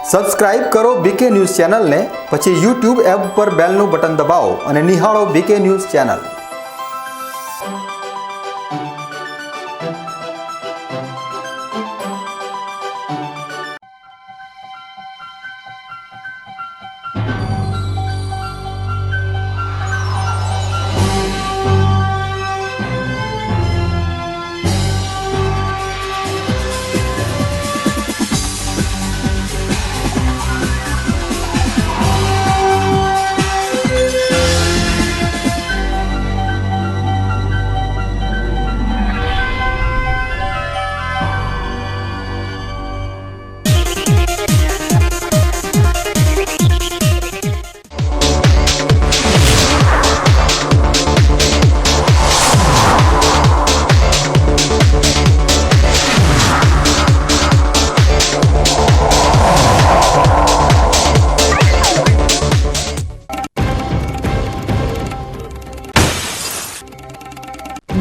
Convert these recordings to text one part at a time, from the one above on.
Subscribe કરો બીકે news ચેનલને, પછી યુટ્યુબ એપ પર બેલનું બટન દબાવો અને નિહાળો બીકે ન્યૂઝ ચેનલ।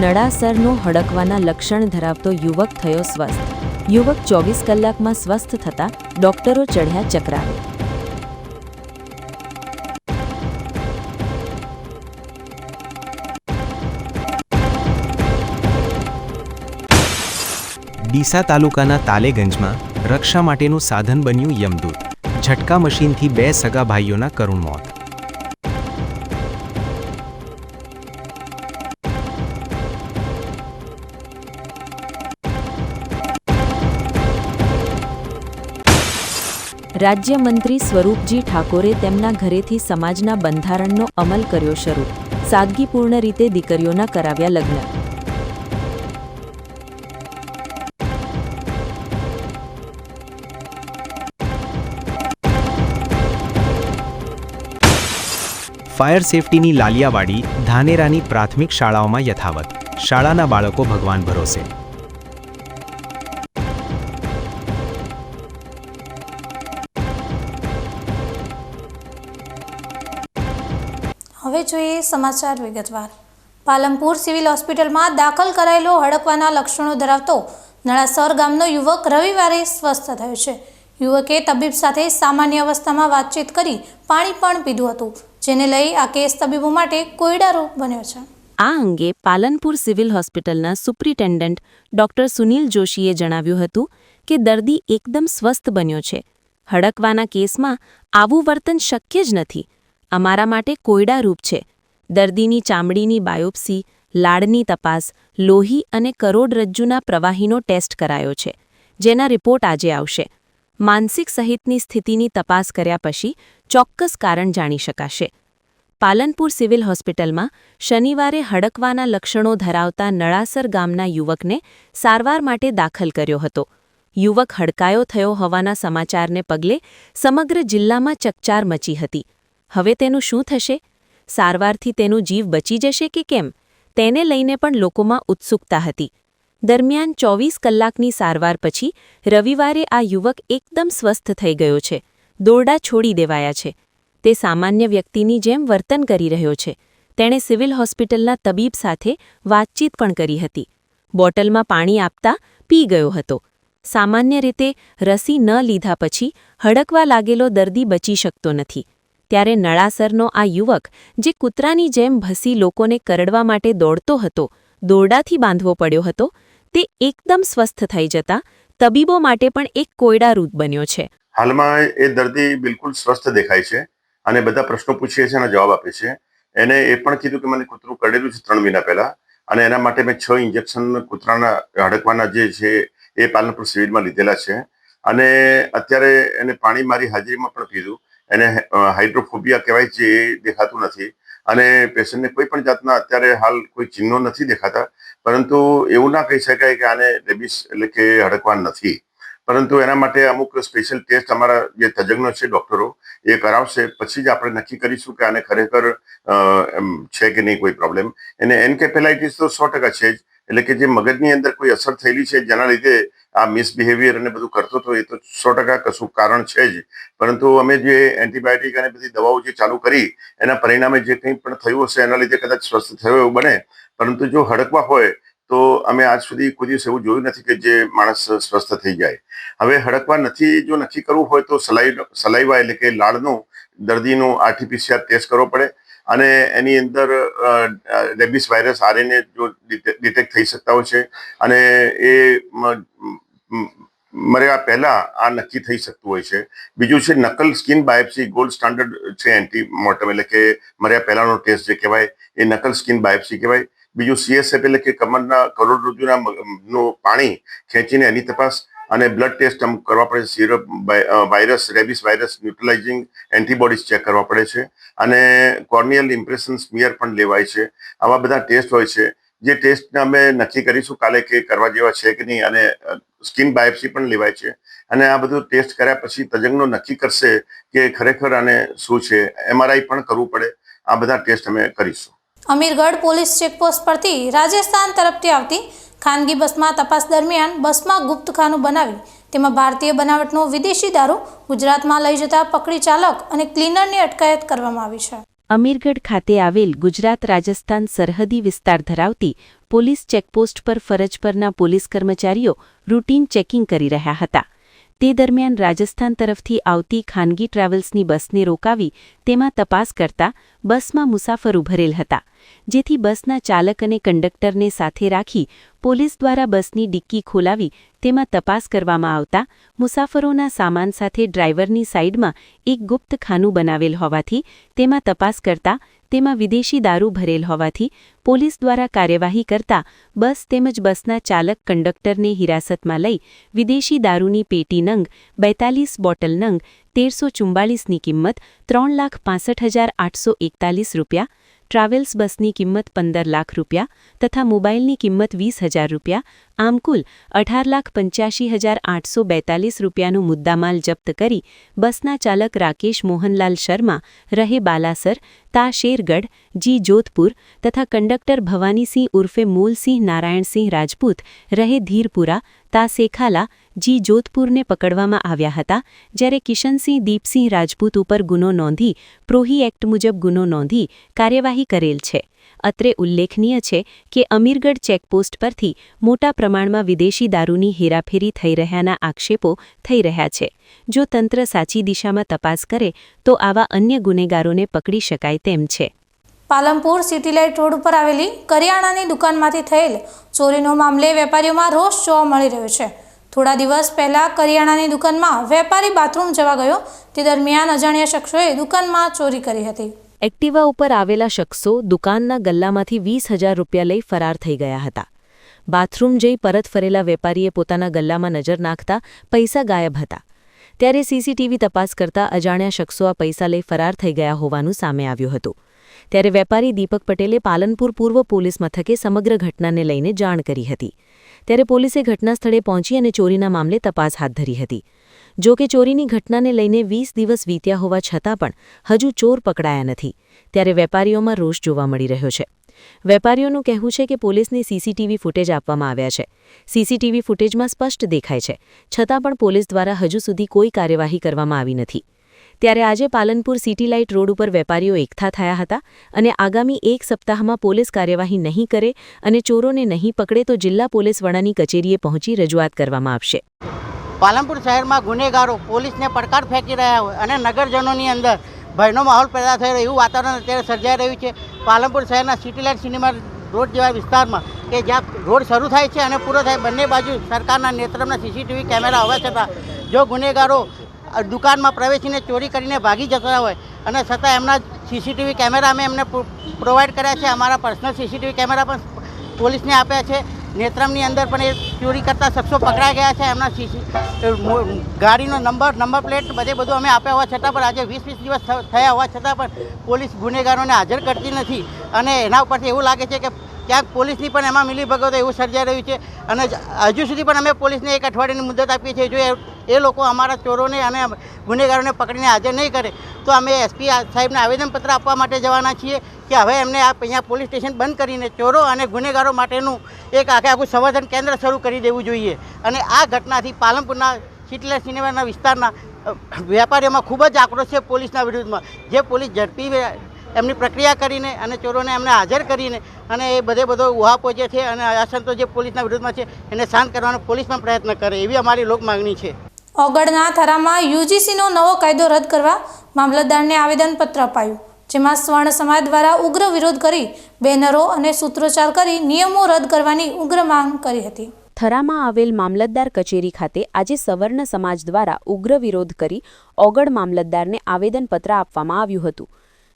નળાસરનો હડકવાના લક્ષણ ધરાવતો યુવક થયો સ્વસ્થ। યુવક 24 કલાકમાં સ્વસ્થ થતા ડોક્ટરો ચઢ્યા ચક્રાવે। ડીસા તાલુકાના તાલેગંજમાં રક્ષા માટેનું સાધન બન્યું યમદૂત। ઝટકા મશીનથી 2 સગા ભાઈઓના કરુણ મોત। રાજ્યમંત્રી સ્વરૂપજી ઠાકોરે તેમના ઘરેથી સમાજના બંધારણનો અમલ કર્યો શરૂ। સાદગીપૂર્ણ રીતે દીકરીઓના કરાવ્યા લગ્ન। ફાયર સેફટીની લાલિયાવાડી ધાનેરાની પ્રાથમિક શાળાઓમાં યથાવત। શાળાના બાળકો ભગવાન ભરોસે। હવે જોઈએ સમાચાર વિગતવાર। પાલનપુર સિવિલ હોસ્પિટલમાં દાખલ કરાયેલો હડકવાના લક્ષણો ધરાવતો નળાસર ગામનો યુવક રવિવારે સ્વસ્થ થયો છે। યુવકે તબીબ સાથે સામાન્ય અવસ્થામાં વાતચીત કરી પાણી પણ પીધું હતું, જેને લઈ આ કેસ તબીબો માટે કોયડારૂપ બન્યો છે। આ અંગે પાલનપુર સિવિલ હોસ્પિટલના સુપ્રિન્ટેન્ડન્ટ ડોક્ટર સુનિલ જોશીએ જણાવ્યું હતું કે દર્દી એકદમ સ્વસ્થ બન્યો છે। હડકવાના કેસમાં આવું વર્તન શક્ય જ નથી। અમારા માટે કોયડારૂપ છે। દર્દીની ચામડીની બાયોપ્સી, લાળની તપાસ, લોહી અને કરોડરજ્જુના પ્રવાહીનો ટેસ્ટ કરાયો છે, જેના રિપોર્ટ આજે આવશે। માનસિક સહિતની સ્થિતિની તપાસ કર્યા પછી ચોક્કસ કારણ જાણી શકાશે। પાલનપુર સિવિલ હોસ્પિટલમાં શનિવારે હડકવાના લક્ષણો ધરાવતા નળાસર ગામના યુવકને સારવાર માટે દાખલ કર્યો હતો। યુવક હડકાયો થયો હોવાના સમાચારને પગલે સમગ્ર જિલ્લામાં ચકચાર મચી હતી। હવે તેનું શું થશે? સારવારથી તેનું જીવ બચી જશે કે કેમ? તેને લઈને પણ લોકોમાં ઉત્સુકતા હતી। દરમિયાન 24 કલાકની સારવાર પછી રવિવારે આ યુવક એકદમ સ્વસ્થ થઈ ગયો છે। દોરડા છોડી દેવાયા છે। તે સામાન્ય વ્યક્તિની જેમ વર્તન કરી રહ્યો છે। તેણે સિવિલ હોસ્પિટલના તબીબ સાથે વાતચીત પણ કરી હતી। બોટલમાં પાણી આપતા પી ગયો હતો। સામાન્ય રીતે રસી ન લીધા પછી હડકવા લાગેલો દર્દી બચી શકતો નથી। ત્યારે નળાસરનો આ યુવક જે કૂતરાની જેમ ભસી લોકોને કરડવા માટે દોડતો હતો, દોરડાથી બાંધવો પડ્યો હતો, તે એકદમ સ્વસ્થ થઈ જતા તબીબો માટે પણ એક કોયડારૂપ બન્યો છે। હાલમાં એ દર્દી બિલકુલ સ્વસ્થ દેખાય છે અને બધા પ્રશ્નો પૂછીએ છીએ અને જવાબ આપે છે। એને એ પણ કીધું કે મને કૂતરું કરડેલું છે 3 મહિના પહેલા અને એના માટે મેં 6 ઇન્જેક્શન કૂતરાના હડકવાના જે છે એ પાલનપુર સિવિલમાં લીધેલા છે અને અત્યારે એને પાણી મારી હાજરીમાં પણ પીધું। એને હાઇડ્રોફોબિયા કહેવાય છે, એ દેખાતું નથી અને પેશન્ટને કોઈ પણ જાતના અત્યારે હાલ કોઈ ચિહ્નો નથી દેખાતા, પરંતુ એવું ના કહી શકાય કે આને રેબિસ એટલે કે હડકવાન નથી। પરંતુ એના માટે અમુક સ્પેશિયલ ટેસ્ટ અમારા જે તજજ્ઞો છે ડોક્ટરો એ કરાવશે, પછી જ આપણે નક્કી કરીશું કે આને ખરેખર છે કે નહીં કોઈ પ્રોબ્લેમ। એને એન્કેફેલાઇટિસ તો 100% છે જ, એટલે કે જે મગજની અંદર કોઈ અસર થયેલી છે જેના લીધે આ મિસબિહેવિયર અને બધું કરતો હતો, એ તો 100% કશું કારણ છે જ। પરંતુ અમે જે એન્ટીબાયોટિક અને બધી દવાઓ જે ચાલુ કરી એના પરિણામે જે કંઈ પણ થયું હશે એના લીધે કદાચ સ્વસ્થ થયો એવું બને। પરંતુ જો હડકવા હોય તો અમે આજ સુધી કોઈ દિવસ એવું જોયું નથી કે જે માણસ સ્વસ્થ થઈ જાય. હવે હડકવા નથી જો નક્કી કરવું હોય તો સલાઈવા એટલે કે લાળનું દર્દીનું RT-PCR ટેસ્ટ કરવો પડે અને એની અંદર રેબિસ વાયરસ RNA જો ડિટેક્ટ થઈ શકતા હોય છે અને એ મર્યા પહેલા આ નક્કી થઈ શકતું હોય છે. બીજું છે નકલ સ્કિન બાયોપ્સી, ગોલ્ડ સ્ટાન્ડર્ડ છે એન્ટીમોર્ટમ એટલે કે મર્યા પહેલાનો ટેસ્ટ જે કહેવાય એ નકલ સ્કિન બાયોપ્સી કહેવાય. બીજું CSF એટલે કે કમરના કરોડરજ્જુના નું પાણી ખેંચીને એની તપાસ અને બ્લડ ટેસ્ટ કરવા પડે છે. Serum virus, rabies virus neutralising antibodies check કરવા પડે છે અને કોર્નિયલ ઇમ્પ્રેશન સ્મિયર પણ લેવાય છે. આવા બધા ટેસ્ટ હોય છે જે ટેસ્ટને અમે નક્કી કરીશું કાલે કે કરવા જેવા છે કે નહીં, અને સ્કિન બાયોપ્સી પણ લેવાય છે અને આ બધું ટેસ્ટ કર્યા પછી તજજ્ઞો નક્કી કરશે કે ખરેખર આને શું છે. MRI પણ કરવું પડે. આ બધા ટેસ્ટ અમે કરીશું. અમીરગઢ પોલીસ ચેકપોસ્ટ પરથી રાજસ્થાન તરફથી આવતી ખાનગી બસમાં તપાસ દરમિયાન બસમાં ગુપ્તખાનું બનાવી તેમાં ભારતીય બનાવટનો વિદેશી દારૂ ગુજરાતમાં લઈ જતા પકડી ચાલક અને ક્લીનરની અટકાયત કરવામાં આવી છે. અમીરગઢ ખાતે આવેલ ગુજરાત રાજસ્થાન સરહદી વિસ્તાર ધરાવતી પોલીસ ચેકપોસ્ટ પર ફરજ પરના પોલીસ કર્મચારીઓ રૂટીન ચેકિંગ કરી રહ્યા હતા. તે દરમિયાન રાજસ્થાન તરફથી આવતી ખાનગી ટ્રાવેલ્સની બસને રોકાવી તેમાં તપાસ કરતા બસમાં મુસાફરો ભરેલ હતા, જેથી બસના ચાલક અને કંડક્ટરને સાથે રાખી પોલીસ દ્વારા બસની ડિક્કી ખોલાવી તેમાં તપાસ કરવામાં આવતા મુસાફરોના સામાન સાથે ડ્રાઈવરની સાઈડમાં એક ગુપ્ત ખાનું બનાવેલ હોવાથી તેમાં તપાસ કરતા તેમાં વિદેશી દારૂ ભરેલ હોવાથી પોલીસ દ્વારા કાર્યવાહી કરતા બસ તેમજ બસના ચાલક કંડક્ટરને હિરાસતમાં લઈ વિદેશી દારૂની પેટી નંગ 42 બોટલ નંગ 1344ની કિંમત ₹3,65,841, ટ્રાવેલ્સ બસની કિંમત ₹15 લાખ તથા મોબાઈલની કિંમત ₹20,000 આમ કુલ ₹18,85,842નો મુદ્દામાલ જપ્ત કરી બસના ચાલક રાકેશ મોહનલાલ શર્મા રહે બાલાસર તા શેરગઢ જી જોધપુર તથા કંડક્ટર ભવાનીસિંહ ઉર્ફે મૂલસિંહ નારાયણસિંહ રાજપૂત રહે ધીરપુરા તા શેખાલા જી જોધપુરને પકડવામાં આવ્યા હતા, જ્યારે કિશનસિંહ દીપસિંહ રાજપૂત ઉપર ગુનો નોંધી પ્રોહી એક્ટ મુજબ ગુનો નોંધી કાર્યવાહી કરેલ છે. અત્રે ઉલ્લેખનીય છે કે અમીરગઢ ચેકપોસ્ટ પરથી મોટા પ્રમાણમાં વિદેશી દારૂની હેરાફેરી થઈ રહ્યાના આક્ષેપો થઈ રહ્યા છે. જો તંત્ર સાચી દિશામાં તપાસ કરે તો આવા અન્ય ગુનેગારોને પકડી શકાય તેમ છે. પાલનપુર સિટી લાઇટ રોડ ઉપર આવેલી કરિયાણાની દુકાનમાંથી થયેલ ચોરીનો મામલે વેપારીઓમાં રોષ જોવા મળી રહ્યો છે. થોડા દિવસ પહેલા કરિયાણાની દુકાનમાં વેપારી બાથરૂમ જવા ગયો તે દરમિયાન અજાણ્યા શખ્સોએ દુકાનમાં ચોરી કરી હતી. એક્ટિવા ઉપર આવેલા શખ્સો દુકાનના ગલ્લામાંથી ₹20,000 લઈ ફરાર થઈ ગયા હતા. બાથરૂમ જઈ પરત ફરેલા વેપારીએ પોતાના ગલ્લામાં નજર નાખતા પૈસા ગાયબ હતા. ત્યારે CCTV તપાસ કરતા અજાણ્યા શખ્સો આ પૈસા લઈ ફરાર થઈ ગયા હોવાનું સામે આવ્યું હતું. ત્યારે વેપારી દીપક પટેલે પાલનપુર પૂર્વ પોલીસ મથકે સમગ્ર ઘટનાને લઈને જાણ કરી હતી. ત્યારે પોલીસે ઘટના સ્થળે પહોંચી અને ચોરીના મામલે તપાસ હાથ ધરી હતી. જો કે ચોરીની ઘટનાને લઈને 20 દિવસ વીત્યા હોવા છતાં પણ હજુ ચોર પકડાયા નથી, ત્યારે વેપારીઓમાં રોષ જોવા મળી રહ્યો છે. વેપારીઓનું કહેવું છે કે પોલીસને CCTV ફૂટેજ આપવામાં આવ્યા છે. CCTV ફૂટેજમાં સ્પષ્ટ દેખાય છે, છતાં પણ પોલીસ દ્વારા હજુ સુધી કોઈ કાર્યવાહી કરવામાં આવી નથી. ત્યારે આજે પાલનપુર સિટી લાઇટ રોડ ઉપર વેપારીઓ એકઠા થયા હતા અને આગામી 1 સપ્તાહમાં પોલીસ કાર્યવાહી નહીં કરે અને ચોરોને નહીં પકડે તો જિલ્લા પોલીસ વડાની કચેરીએ પહોંચી રજૂઆત કરવામાં આવશે. પાલનપુર શહેરમાં ગુનેગારો પોલીસને પડકાર ફેંકી રહ્યા હોય અને નગરજનોની અંદર ભયનો માહોલ પેદા થઈ રહ્યો એવું વાતાવરણ અત્યારે સર્જાઈ રહ્યું છે. પાલનપુર શહેરના સિટી લાઇટ સિનેમા રોડ જેવા વિસ્તારમાં કે જ્યાં રોડ શરૂ થાય છે અને પૂરો થાય બંને બાજુ સરકારના નેતૃત્વના CCTV કેમેરા હોવા છતાં જો ગુનેગારો દુકાનમાં પ્રવેશીને ચોરી કરીને ભાગી જતા હોય અને છતાં એમના CCTV કેમેરા અમે એમને પ્રોવાઈડ કર્યા છે. અમારા પર્સનલ CCTV કેમેરા પણ પોલીસને આપ્યા છે. નેત્રમની અંદર પણ એ ચોરી કરતા શખ્સો પકડાઈ ગયા છે. એમના ગાડીનો નંબર પ્લેટ બધું અમે આપ્યા હોવા છતાં પણ આજે 20 દિવસ થયા હોવા છતાં પણ પોલીસ ગુનેગારોને હાજર કરતી નથી અને એના ઉપરથી એવું લાગે છે કે ક્યાંક પોલીસની પણ એમાં મિલીભગત એવું સર્જાઈ રહ્યું છે અને હજુ સુધી પણ અમે પોલીસને 1 અઠવાડિયાની મુદત આપીએ છીએ. જો એ લોકો અમારા ચોરોને અને ગુનેગારોને પકડીને હાજર નહીં કરે તો અમે SP સાહેબને આવેદનપત્ર આપવા માટે જવાના છીએ કે હવે એમને અહીંયા પોલીસ સ્ટેશન બંધ કરીને ચોરો અને ગુનેગારો માટેનું એક આખું સંવર્ધન કેન્દ્ર શરૂ કરી દેવું જોઈએ. અને આ ઘટનાથી પાલનપુરના સિટી લાઇટ સિનેમાના વિસ્તારના વેપારીઓમાં ખૂબ જ આક્રોશ છે પોલીસના વિરુદ્ધમાં. જે પોલીસ ઝડપી એમની પ્રક્રિયા કરીને અને ચોરોને એમને હાજર કરીને અને એ બધો ઉહાપો જે છે અને અસંતોષ જે પોલીસના વિરુદ્ધમાં છે એને શાંત કરવાનો પોલીસ પણ પ્રયત્ન કરે એવી અમારી લોક માગણી છે. ઓગળના થરામાં યુજીસીનો નવો કાયદો રદ કરવા મામલતદારને આવેદનપત્ર અપાયું, જેમાં સ્વર્ણ સમાજ દ્વારા ઉગ્ર વિરોધ કરી બેનરો અને સૂત્રોચ્ચાર કરી નિયમો રદ કરવાની ઉગ્ર માંગ કરી હતી. થરામાં આવેલ મામલતદાર કચેરી ખાતે આજે સવર્ણ સમાજ દ્વારા ઉગ્ર વિરોધ કરી ઓગળ મામલતદારને આવેદનપત્ર આપવામાં આવ્યું હતું,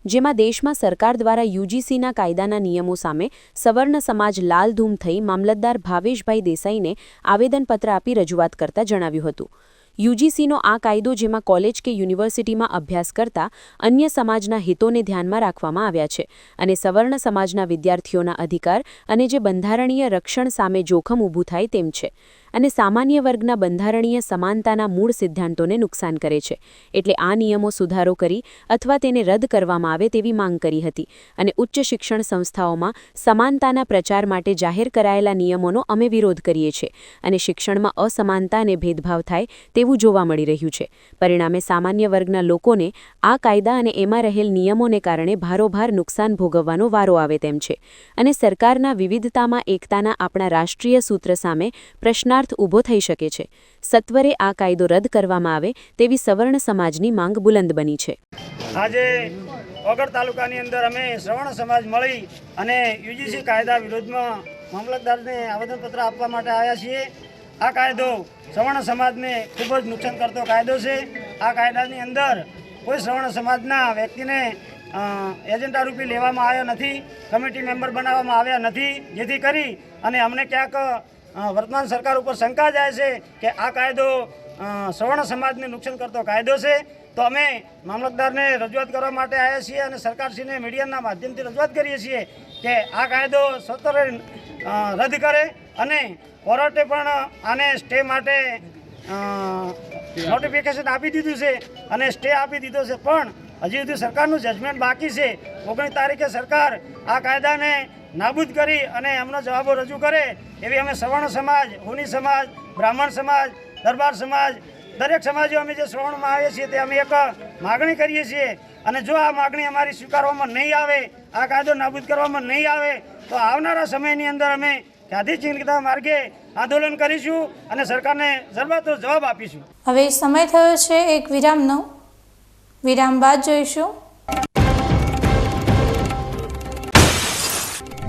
જેમાં દેશમાં સરકાર દ્વારા યુજીસીના કાયદાના નિયમો સામે સવર્ણ સમાજ લાલધૂમ થઈ મામલતદાર ભાવેશભાઈ દેસાઈને આવેદનપત્ર આપી રજૂઆત કરતા જણાવ્યું હતું. યુજીસીનો આ કાયદો જેમાં કોલેજ કે યુનિવર્સિટીમાં અભ્યાસ કરતા અન્ય સમાજના હિતોને ધ્યાનમાં રાખવામાં આવ્યા છે અને સવર્ણ સમાજના વિદ્યાર્થીઓના અધિકાર અને જે બંધારણીય રક્ષણ સામે જોખમ ઊભું થાય તેમ છે અને સામાન્ય વર્ગના બંધારણીય સમાનતાના મૂળ સિદ્ધાંતોને નુકસાન કરે છે. એટલે આ નિયમો સુધારો કરી અથવા તેને રદ કરવામાં આવે તેવી માંગ કરી હતી અને ઉચ્ચ શિક્ષણ સંસ્થાઓમાં સમાનતાના પ્રચાર માટે જાહેર કરાયેલા નિયમોનો અમે વિરોધ કરીએ છીએ અને શિક્ષણમાં અસમાનતા અને ભેદભાવ થાય તેવું જોવા મળી રહ્યું છે. પરિણામે સામાન્ય વર્ગના લોકોને આ કાયદા અને એમાં રહેલ નિયમોને કારણે ભારોભાર નુકસાન ભોગવવાનો વારો આવે તેમ છે અને સરકારના વિવિધતામાં એકતાના આપણા રાષ્ટ્રીય સૂત્ર સામે પ્રશ્નાર્થ ઊભો થઈ શકે છે. સત્વરે આ કાયદો રદ કરવામાં આવે તેવી સવર્ણ સમાજની માંગ બુલંદ બની છે. આજે ઓગળ તાલુકાની અંદર અમે સવર્ણ સમાજ મળી અને યુજીસી કાયદા વિરોધમાં મામલતદારને આવેદનપત્ર આપવા માટે આવ્યા છીએ. આ કાયદો સવર્ણ સમાજને ખૂબ જ નુકસાન કરતો કાયદો છે. આ કાયદાની અંદર કોઈ સવર્ણ સમાજના વ્યક્તિને એજન્ડા રૂપી લેવામાં આવ્યો નથી, કમિટી મેમ્બર બનાવવામાં આવ્યા નથી, જેથી કરી અને અમને ક્યાંક વર્તમાન સરકાર ઉપર શંકા જાય છે કે આ કાયદો સવર્ણ સમાજને નુકસાન કરતો કાયદો છે. તો અમે મામલતદારને રજૂઆત કરવા માટે આવ્યા છીએ અને સરકારશ્રીને મીડિયાના માધ્યમથી રજૂઆત કરીએ છીએ કે આ કાયદો સત્વરે રદ કરે અને કોર્ટે પણ આને સ્ટે માટે નોટિફિકેશન આપી દીધું છે અને સ્ટે આપી દીધો છે, પણ હજી સુધી સરકારનું જજમેન્ટ બાકી છે. 19 તારીખે સરકાર આ કાયદાને નાબૂદ કરી અને એમનો જવાબો રજૂ કરે એવી અમે સવર્ણ સમાજ, હુની સમાજ, બ્રાહ્મણ સમાજ, દરબાર સમાજ, દરેક સમાજો અમે જે સવર્ણમાં આવીએ છીએ તે અમે એક માગણી કરીએ છીએ અને જો આ માગણી અમારી સ્વીકારવામાં નહીં આવે, આ કાયદો નાબૂદ કરવામાં નહીં આવે તો આવનારા સમયની અંદર અમે ગાંધીજીના માર્ગે આંદોલન કરીશું અને સરકારને જરબાતો જવાબ આપીશું. હવે સમય થયો છે એક વિરામનો. વિરામ બાદ જોઈશું.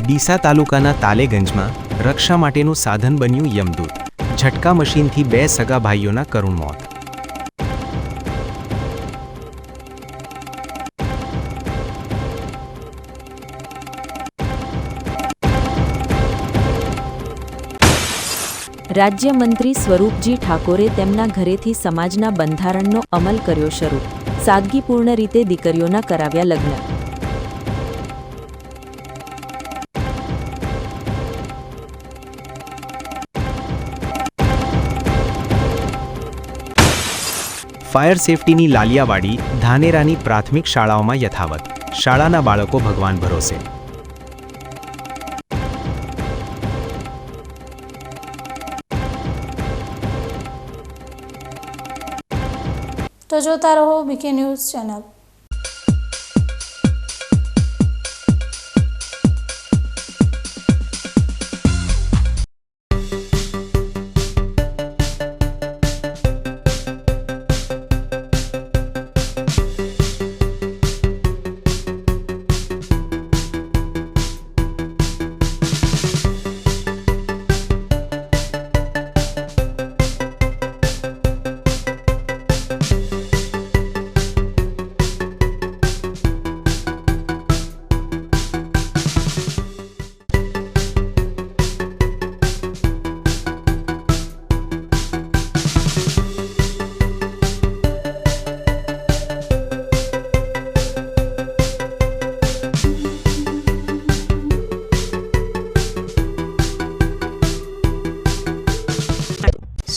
ડીસા તાલુકાના તાલેગંજમાં રક્ષા માટેનું સાધન બન્યું યમદૂત. ઝટકા મશીનથી 2 સગા ભાઈઓના કરુણ મોત. રાજ્યમંત્રી સ્વરૂપજી ઠાકોરે તેમના ઘરેથી સમાજના બંધારણનો અમલ કર્યો શરૂ. સાદગીપૂર્ણ રીતે દીકરીઓના કરાવ્યા લગ્ન. ફાયર સેફટીની લાલિયાવાડી ધાનેરાની પ્રાથમિક શાળાઓમાં યથાવત. શાળાના બાળકો ભગવાન ભરોસે. તો જોતા રહો બીકે ન્યૂઝ ચેનલ.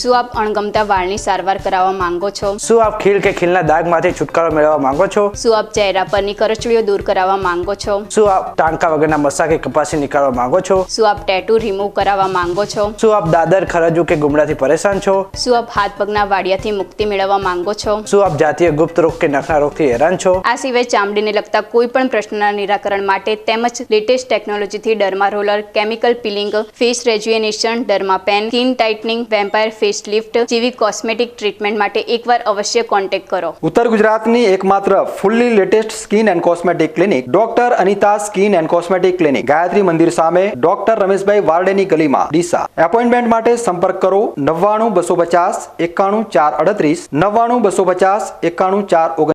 શું આપ અણગમતા વાળની સારવાર કરાવવા માંગો છો? શું આપ ખીલ કે ખીલના દાગમાંથી છુટકારો મેળવવા માંગો છો? શું આપ ચહેરા પરની કરચલીઓ દૂર કરાવવા માંગો છો? શું આપ ટાંકા વગરના મસા કે કપાસી નીકાળવા માંગો છો? શું આપ ટેટુ રિમૂવ કરાવવા માંગો છો? શું આપ દાદર ખરજુ કે ગુમડાથી પરેશાન છો? શું આપ હાથ પગના વાડિયાથી મુક્તિ મેળવવા માંગો છો? શું આપ જાતીય ગુપ્ત રોગ કે નખના રોગથી હેરાન છો? આ સિવાય ચામડીને લગતા કોઈ પણ પ્રશ્નના નિરાકરણ માટે તેમજ લેટેસ્ટ ટેકનોલોજીથી derma roller, chemical peeling, face rejuvenation, derma pen, skin tightening, vampire face lift જેવી કોસ્મેટિક ટ્રીટમેન્ટ માટે એકવાર અવશ્ય કોન્ટેક્ટ કરો. ઉત્તર ગુજરાતની એકમાત્ર fully latest skin and cosmetic clinic doctor Anita skin and cosmetic clinic, Gayatri Mandir સામે, ડોક્ટર રમેશભાઈ વારડેની ગલીમાં, ડીસા. એપોઇન્ટમેન્ટ માટે સંપર્ક કરો 99 250 91 438, 99 250 91 439.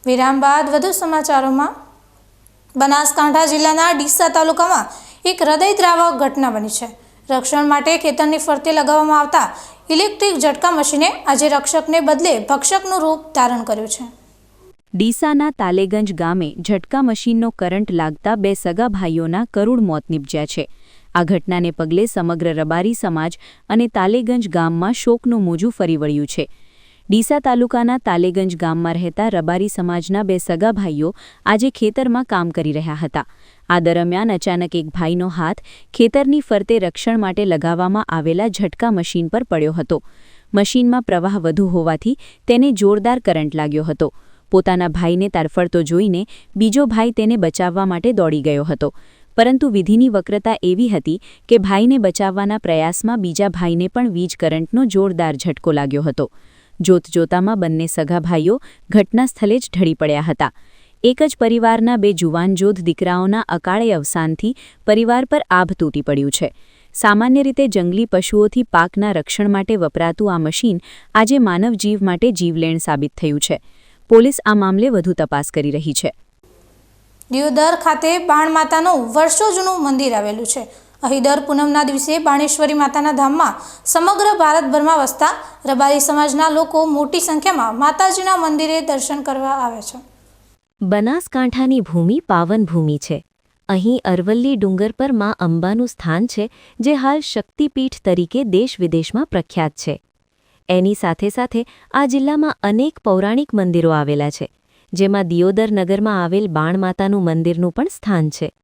વિરામ બાદ વધુ સમાચારોમાં. બનાસકાંઠા જિલ્લાના ડીસા તાલુકામાં એક હૃદયદ્રાવક ઘટના બની છે. રક્ષણ માટે ખેતરની ફરતે લગાવવામાં આવતા ઇલેક્ટ્રિક ઝટકા મશીને આજે રક્ષકને બદલે ભક્ષકનું રૂપ ધારણ કર્યું છે. ડીસાના તાલેગંજ ગામે ઝટકા મશીનનો કરંટ લાગતા બે સગા ભાઈઓના કરુણ મોત નીપજ્યા છે. આ ઘટનાને પગલે સમગ્ર રબારી સમાજ અને તાલેગંજ ગામમાં શોકનું મોજું ફરી વળ્યું છે. ડીસા તાલુકાના તાલેગંજ ગામમાં રહેતા રબારી સમાજના બે સગા ભાઈઓ આજે ખેતરમાં કામ કરી રહ્યા હતા. આ દરમિયાન અચાનક એક ભાઈનો હાથ ખેતરની ફરતે રક્ષણ માટે લગાવવામાં આવેલા ઝટકા મશીન પર પડ્યો હતો. મશીનમાં પ્રવાહ વધુ હોવાથી તેને જોરદાર કરંટ લાગ્યો હતો. પોતાના ભાઈને તરફડતો જોઈને બીજો ભાઈ તેને બચાવવા માટે દોડી ગયો હતો. પરંતુ વિધિની વક્રતા એવી હતી કે ભાઈને બચાવવાના પ્રયાસમાં બીજા ભાઈને પણ વીજ કરંટનો જોરદાર ઝટકો લાગ્યો હતો. જોતજોતામાં બંને સગા ભાઈઓ ઘટના સ્થળે જ ઢળી પડ્યા હતા. એક જ પરિવારના બે જુવાનજોધ દીકરાઓના અકાળે અવસાનથી પરિવાર પર આભ તૂટી પડ્યું છે. સામાન્ય રીતે જંગલી પશુઓથી પાકના રક્ષણ માટે વપરાતું આ મશીન આજે માનવ જીવ માટે જીવલેણ સાબિત થયું છે. પોલીસ આ મામલે વધુ તપાસ કરી રહી છે. દિયોદર ખાતે બાણ માતાનું વર્ષો જૂનું મંદિર આવેલું છે. અહીં દર પૂનમના દિવસે બાણેશ્વરી માતાના ધામમાં સમગ્ર ભારતભરમાં વસતા રબારી સમાજના લોકો મોટી સંખ્યામાં માતાજીના મંદિરે દર્શન કરવા આવે છે. બનાસકાંઠાની ભૂમિ પાવન ભૂમિ છે. અહીં અરવલ્લી ડુંગર પર માં અંબાનું સ્થાન છે, જે હાલ શક્તિપીઠ તરીકે દેશ-વિદેશમાં પ્રખ્યાત છે. એની સાથે સાથે આ જિલ્લામાં અનેક પૌરાણિક મંદિરો આવેલા છે, જેમાં દિયોદર નગરમાં આવેલ બાણ માતાનું મંદિરનું પણ સ્થાન છે.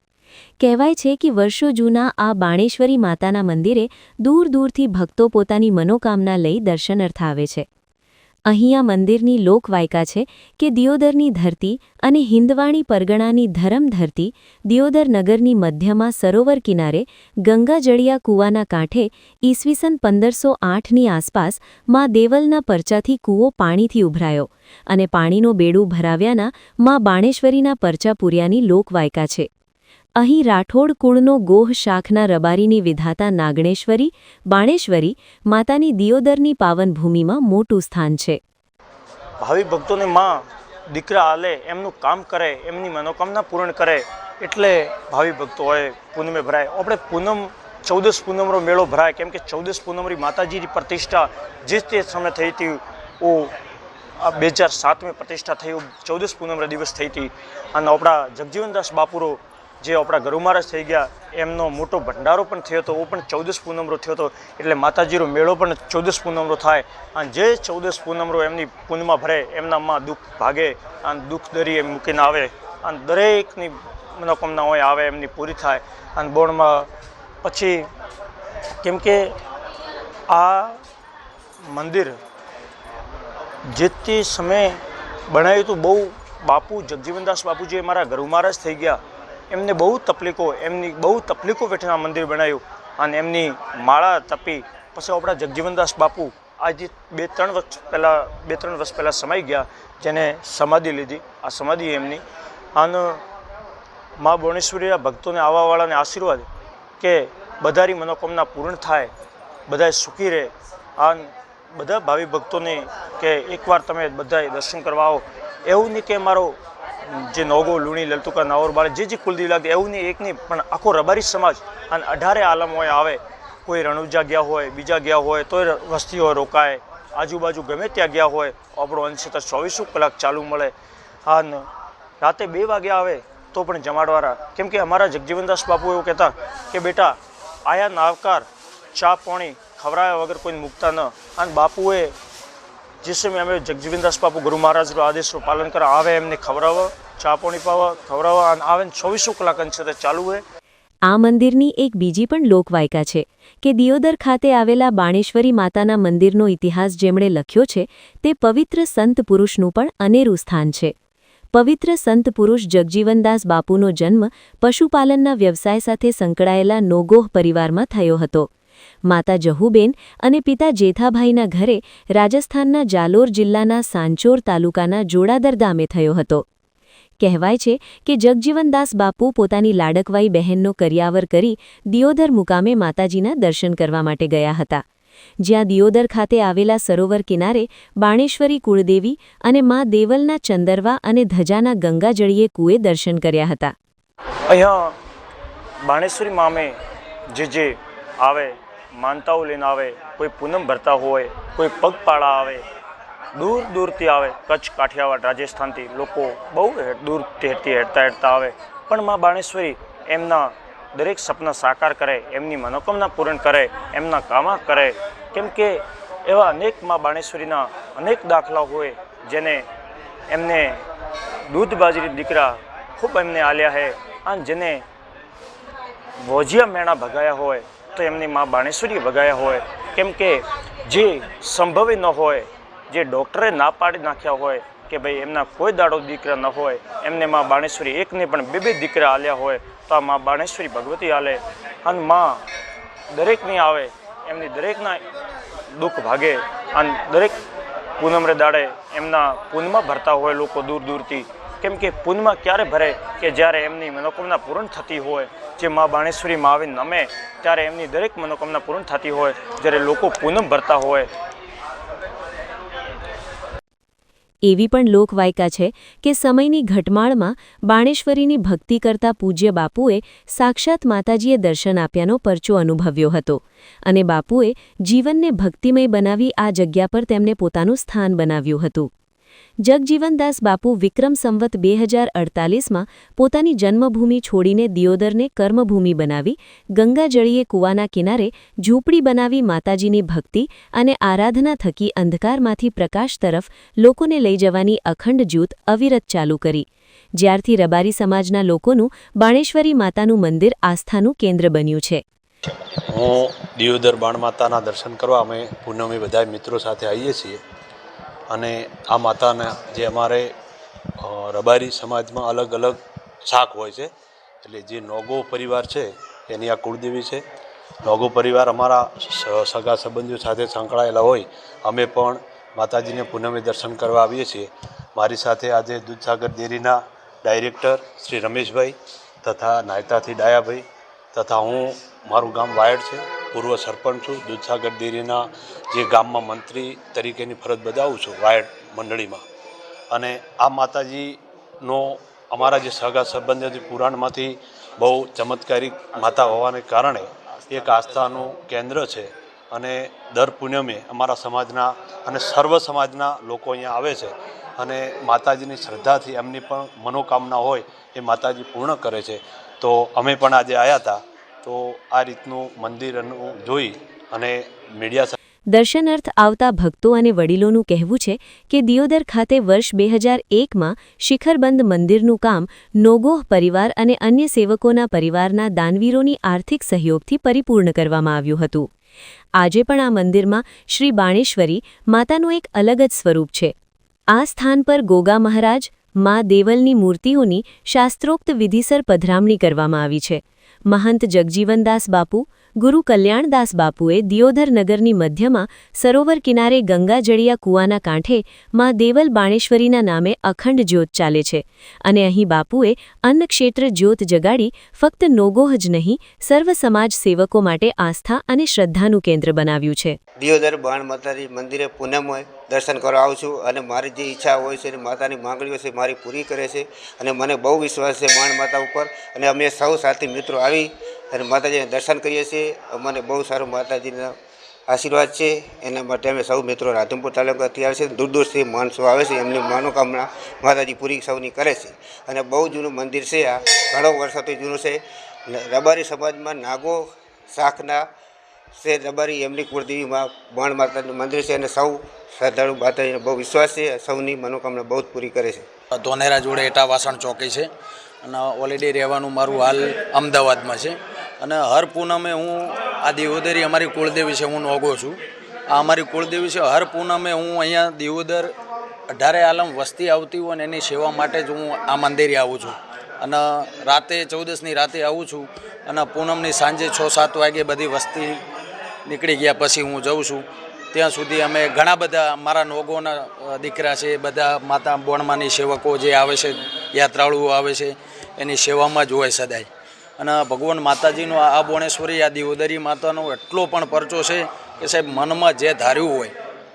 કહેવાય છે કે વર્ષો જૂના આ બાણેશ્વરી માતાના મંદિરે દૂર દૂરથી ભક્તો પોતાની મનોકામના લઈ દર્શનાર્થે આવે છે. અહીં આ મંદિરની લોકવાયકા છે કે દિયોદરની ધરતી અને હિંદવાણી પરગણાની ધરમધરતી દિયોદર નગરની મધ્યમાં સરોવર કિનારે ગંગાજળિયા કૂવાના કાંઠે ઈસવીસન 1508ની આસપાસ માં દેવલના પરચાથી કૂવો પાણીથી ઉભરાયો અને પાણીનો બેડું ભરાવ્યાના માં બાણેશ્વરીના પરચા પૂર્યાની લોકવાયકા છે. અહીં રાઠોડ કુળનો ગોહ શાખના રબારીની વિધાતા નાગણેશ્વરી, બાણેશ્વરી માતાની દિયોદરની પાવન ભૂમિમાં મોટું સ્થાન છે. ભાવિ ભક્તોને માં દીકરા આલે, એમનું કામ કરે, એમની મનોકામના પૂર્ણ કરે, એટલે ભાવિ ભક્તોએ પૂનમે ભરાય. આપણે પૂનમ 14 પૂનમનો મેળો ભરાય, કેમ કે 14 પૂનમની માતાજીની પ્રતિષ્ઠા જે તે સમય થઈ હતી. 2007માં પ્રતિષ્ઠા થઈ, 14 પૂનમનો દિવસ થઈ હતી. અને આપણા જગજીવનદાસ બાપુરો જે આપણા ગુરુ મહારાજ થઈ ગયા, એમનો મોટો ભંડારો પણ થયો હતો, એ પણ 14 પૂનમનો થયો હતો. એટલે માતાજીનો મેળો પણ 14 પૂનમનો થાય. અને જે 14 પૂનમનો એમની પૂનમાં ભરે, એમનામાં દુઃખ ભાગે અને દુઃખ દરી એમ મૂકીને આવે અને દરેકની મનોકામના હોય આવે એમની પૂરી થાય. અને બોર્ડમાં પછી કેમ કે આ મંદિર જે તે સમયે બનાવ્યું હતું, બહુ બાપુ જગજીવનદાસ બાપુ જે મારા ગુરુ મહારાજ થઈ ગયા, એમને બહુ તકલીફો વેઠીને આ મંદિર બનાવ્યું. અને એમની માળા તપી પછી આપણા જગજીવનદાસ બાપુ આજે 2-3 વર્ષ પહેલાં સમાઈ ગયા, જેને સમાધિ લીધી. આ સમાધિ એમની. અને મા બાણેશ્વરીના ભક્તોને આવવાવાળાને આશીર્વાદ કે બધાની મનોકામના પૂર્ણ થાય, બધા સુખી રહે. આ બધા ભાવિ ભક્તોને કે એકવાર તમે બધાએ દર્શન કરવા આવો. એવું નહીં કે મારો જે નોગો લુણી લલતુકા નાવર બાળ જે કુલદેવી લાગતી એવું નહીં, એક નહીં, પણ આખો રબારી સમાજ અને 18 આલમ હોય આવે. કોઈ રણુજા ગયા હોય, બીજા ગયા હોય, તોય વસ્તીઓ રોકાય, આજુબાજુ ગમે ત્યાં ગયા હોય, આપણો અંશ તો 24 કલાક ચાલુ મળે. અને રાતે 2 વાગે આવે તો પણ જમાડવાળા. કેમ કે અમારા જગજીવનદાસ બાપુ એવું કહેતા કે બેટા આયા નાવકાર ચા પાણી ખવડાવ્યા વગર કોઈને મૂકતા ન. અને બાપુએ જે સમય અમે જગજીવનદાસ બાપુ ગુરુ મહારાજનો આદેશનું પાલન કરવા આવે એમને ખવડાવવા, ચા પાણી પાવા, ખવડાવવા અને આવે 24 કલાક અંશે ચાલુ હોય. આ મંદિરની એક બીજી પણ લોકવાયકા છે કે દિયોદર ખાતે આવેલા બાણેશ્વરી માતાના મંદિરનો ઇતિહાસ જેમણે લખ્યો છે તે પવિત્ર સંત પુરુષનું પણ અનેરું સ્થાન છે. પવિત્ર સંત પુરુષ જગજીવનદાસ બાપુનો જન્મ પશુપાલનના વ્યવસાય સાથે સંકળાયેલા નોગોહ પરિવારમાં થયો હતો. માતા જહુબેન અને પિતા જેઠાભાઈના ઘરે રાજસ્થાનના જાલોર જિલ્લાના સાંચોર તાલુકાના જોડાદર ગામે થયો હતો. કહેવાય છે કે જગજીવનદાસ બાપુ પોતાની લાડકવાઈ બહેનનો કરિયાવર કરી દિયોદર મુકામે માતાજીના દર્શન કરવા માટે ગયા હતા. જ્યાં દિયોદર ખાતે આવેલા સરોવર કિનારે બાણેશ્વરી કુળદેવી અને મા દેવલના ચંદરવા અને ધજાના ગંગાજળીએ કૂએ દર્શન કર્યા હતા. અહીંયા બાણેશ્વરી મામે જે આવે માનતાઓ લઈને આવે, કોઈ પૂનમ ભરતા હોય, કોઈ પગપાળા આવે, દૂર દૂરથી આવે, કચ્છ કાઠિયાવાડ રાજસ્થાનથી લોકો બહુ દૂરથી હેડતા આવે, પણ મા બાણેશ્વરી એમના દરેક સપના સાકાર કરે, એમની મનોકામના પૂર્ણ કરે, એમના કામા કરે. કેમ કે એવા અનેક મા બાણેશ્વરીના અનેક દાખલા હોય જેને એમને દૂધ બાજરી દીકરા ખૂબ એમને આલ્યા છે અને જેને વોજિયા મેણા ભગાયા હોય તો એમની મા બાણેશ્વરી ભગાયા હોય. કેમ કે જે સંભવી ન હોય, જે ડૉક્ટરે ના પાડી નાખ્યા હોય કે ભાઈ એમના કોઈ દાડો દીકરા ન હોય, એમને મા બાણેશ્વરી એકને પણ બે દીકરા આલ્યા હોય તો આ મા બાણેશ્વરી ભગવતી આલે. અને મા દરેકની આવે, એમની દરેકના દુઃખ ભાગે અને દરેક પૂનમરે દાડે એમના પૂનમાં ભરતા હોય લોકો દૂર દૂરથી. કેમ કે પૂનમાં ક્યારે ભરે કે જ્યારે એમની મનોકામના પૂર્ણ થતી હોય. જે મા બાણેશ્વરીમાં આવીને નમે ત્યારે એમની દરેક મનોકામના પૂર્ણ થતી હોય. જ્યારે લોકો પૂનમ ભરતા હોય. એવી પણ લોકવાયકા છે કે સમયની ઘટમાળમાં બાણેશ્વરીની ભક્તિ કરતા પૂજ્ય બાપુએ સાક્ષાત માતાજીએ દર્શન આપ્યાનો પરચો અનુભવ્યો હતો અને બાપુએ જીવનને ભક્તિમય બનાવી આ જગ્યા પર તેમને પોતાનું સ્થાન બનાવ્યું હતું. જગજીવનદાસ બાપુ વિક્રમ સંવત 2048માં પોતાની જન્મભૂમિ છોડીને દિયોદરને કર્મભૂમિ બનાવી ગંગાજળીએ કૂવાના કિનારે ઝૂંપડી બનાવી માતાજીની ભક્તિ અને આરાધના થકી અંધકારમાંથી પ્રકાશ તરફ લોકોને લઈ જવાની અખંડ જ્યોત અવિરત ચાલુ કરી. જ્યારથી રબારી સમાજના લોકોનું બાણેશ્વરી માતાનું મંદિર આસ્થાનું કેન્દ્ર બન્યું છે. હું દિયોદર બાણમાતાના દર્શન કરવા અમે પૂનમે બધા મિત્રો સાથે આવીએ છીએ અને આ માતાના જે અમારે રબારી સમાજમાં અલગ અલગ શાખ હોય છે, એટલે જે નોગો પરિવાર છે એની આ કુળદેવી છે. નોગો પરિવાર અમારા સગા સંબંધીઓ સાથે સંકળાયેલા હોય. અમે પણ માતાજીને પૂનમે દર્શન કરવા આવીએ છીએ. મારી સાથે આજે દૂધસાગર ડેરીના ડાયરેક્ટર શ્રી રમેશભાઈ તથા નાયતાથી ડાયાભાઈ તથા હું, મારું ગામ વાયડ છે, પૂર્વ સરપંચ છું. દૂધસાગર ડેરીના જે ગામમાં મંત્રી તરીકેની ફરજ બજાવું છું વાયડ મંડળીમાં. અને આ માતાજીનો અમારા જે સગા સંબંધીઓ પુરાણમાંથી બહુ ચમત્કારિક માતા હોવાને કારણે એક આસ્થાનું કેન્દ્ર છે અને દર પૂનમે અમારા સમાજના અને સર્વ સમાજના લોકો અહીંયા આવે છે અને માતાજીની શ્રદ્ધાથી એમની પણ મનોકામના હોય એ માતાજી પૂર્ણ કરે છે. તો અમે પણ આજે આવ્યા હતા તો આ રીતનું મંદિરનું જોઈ અને મીડિયા દર્શનાર્થ આવતા ભક્તો અને વડીલોનું કહેવું છે કે દિયોદર ખાતે વર્ષ 2001માં શિખરબંધ મંદિરનું કામ નોગોહ પરિવાર અને અન્ય સેવકોના પરિવારના દાનવીરોની આર્થિક સહયોગથી પરિપૂર્ણ કરવામાં આવ્યું હતું. આજે પણ આ મંદિરમાં શ્રી બાણેશ્વરી માતાનું એક અલગ જ સ્વરૂપ છે. આ સ્થાન પર ગોગા મહારાજ, મા દેવલની મૂર્તિઓની શાસ્ત્રોક્ત વિધિસર પધરામણી કરવામાં આવી છે. મહંત જગજીવનદાસ બાપુ, ગુરુ કલ્યાણદાસ બાપુએ દિયોદર નગરની મધ્યમાં સરોવર કિનારે ગંગાજળિયા કૂવાના કાંઠે મા દેવલ બાણેશ્વરીના નામે અખંડ જ્યોત ચાલે છે અને અહીં બાપુએ અન્નક્ષેત્ર જ્યોત જગાડી ફક્ત નોગોહ જ નહીં સર્વ સમાજ સેવકો માટે આસ્થા અને શ્રદ્ધાનું કેન્દ્ર બનાવ્યું છે. દિયોદર બાણ માતાજી મંદિરે પૂનમ હોય દર્શન કરવા આવું છું અને મારી જે ઈચ્છા હોય છે માતાની માંગણીઓ છે મારી પૂરી કરે છે અને મને બહુ વિશ્વાસ છે બાણ માતા ઉપર અને અમે સૌ સાથી મિત્રો આવી અને માતાજીને દર્શન કરીએ છીએ. અમને બહુ સારું માતાજીના આશીર્વાદ છે. એના માટે અમે સૌ મિત્રો રાધનપુર તાલુકા તૈયાર છે. દૂર દૂરથી માણસો આવે છે, એમની મનોકામના માતાજી પૂરી સૌની કરે છે. અને બહુ જૂનું મંદિર છે, આ ઘણો વર્ષોથી જૂનું છે. રબારી સમાજમાં નાગો શાખના છે રબારી, એમની કુળદેવીમાં બાણ માતાનું મંદિર છે અને સૌ શ્રદ્ધાળુ માતાજીનો બહુ વિશ્વાસ છે. સૌની મનોકામના બહુ જ પૂરી કરે છે. ધોનેરા જોડે એટા વાસણ ચોકી છે અને ઓલરેડી રહેવાનું મારું હાલ અમદાવાદમાં છે. અને હર પૂનમે હું આ દિયોદરી અમારી કુળદેવી છે, હું નોગો છું. આ અમારી કુળદેવી છે. હર પૂનમે હું અહીંયા દિયોદર 18 આલમ વસ્તી આવતી હોય ને એની સેવા માટે જ હું આ મંદિરે આવું છું. અને રાતે 14ની રાતે આવું છું અને પૂનમની સાંજે 6-7 વાગે બધી વસ્તી નીકળી ગયા પછી હું જાઉં છું. ત્યાં સુધી અમે ઘણા બધા મારા નોગોના દીકરા છે, બધા માતા બોણમાની સેવકો જે આવે છે, યાત્રાળુઓ આવે છે, એની સેવામાં જ હોય સદાય. અને ભગવાન માતાજીનો આ બોણેશ્વરી, આ દિયોદરી માતાનો એટલો પણ પરચો છે કે સાહેબ મનમાં જે ધાર્યું હોય.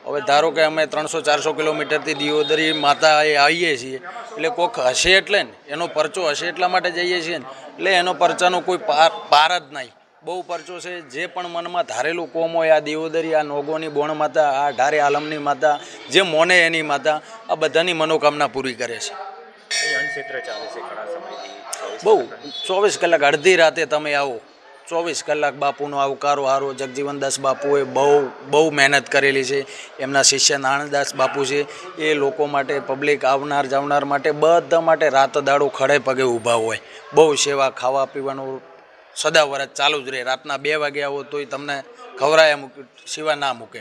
હવે ધારો કે અમે 300-400 કિલોમીટરથી દિયોદરી માતા એ આવીએ છીએ, એટલે કોઈક હશે એટલે ને એનો પરચો હશે એટલા માટે જઈએ છીએ ને, એટલે એનો પરચાનો કોઈ પાર જ નહીં. બહુ પરચો છે. જે પણ મનમાં ધારેલું કોમ હોય, આ દિયોદરી, આ નોગોની બોણ માતા, આ 18 આલમની માતા, જે મોને એની માતા, આ બધાની મનોકામના પૂરી કરે છે. બહુ 24 કલાક, અડધી રાતે તમે આવો, 24 કલાક બાપુનો આવકારો હારો. જગજીવનદાસ બાપુએ બહુ મહેનત કરેલી છે. એમના શિષ્ય નાણદાસ બાપુ છે, એ લોકો માટે, પબ્લિક આવનાર જાવનાર માટે, બધા માટે રાત દાડો ખડે પગે ઊભા હોય. બહુ સેવા, ખાવા પીવાનું સદાવરત ચાલુ જ રહે. રાતના 2 વાગે આવો તોય તમને ખવરાયા સિવા ના મૂકે.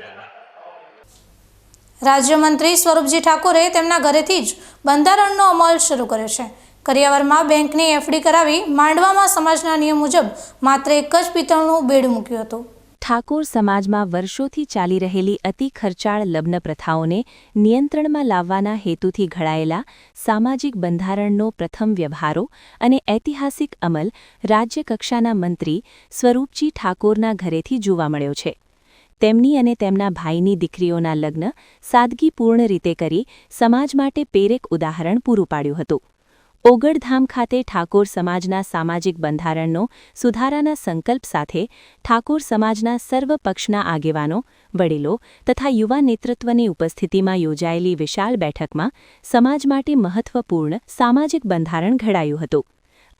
રાજ્યમંત્રી સ્વરૂપજી ઠાકોરે તેમના ઘરેથી જ બંધારણનો અમલ શરૂ કર્યો છે. કરિયાવરમાં બેંકની એફડી કરાવી માંડવામાં સમાજના નિયમ મુજબ માત્ર એક જ પિત્તળનું બેડું મૂક્યું હતું. ઠાકોર સમાજમાં વર્ષોથી ચાલી રહેલી અતિ ખર્ચાળ લગ્ન પ્રથાઓને નિયંત્રણમાં લાવવાના હેતુથી ઘડાયેલા સામાજિક બંધારણનો પ્રથમ વ્યવહારો અને ઐતિહાસિક અમલ રાજ્યકક્ષાના મંત્રી સ્વરૂપજી ઠાકોરના ઘરેથી જોવા મળ્યો છે. તેમની અને તેમના ભાઈની દીકરીઓના લગ્ન સાદગીપૂર્ણ રીતે કરી સમાજ માટે પ્રેરક ઉદાહરણ પૂરું પાડ્યું હતું. ઓગળધામ ખાતે ઠાકોર સમાજના સામાજિક બંધારણનો સુધારાના સંકલ્પ સાથે ઠાકોર સમાજના સર્વ પક્ષના આગેવાનો, વડીલો તથા યુવા નેતૃત્વની ઉપસ્થિતિમાં યોજાયેલી વિશાળ બેઠકમાં સમાજ માટે મહત્વપૂર્ણ સામાજિક બંધારણ ઘડાયું હતું.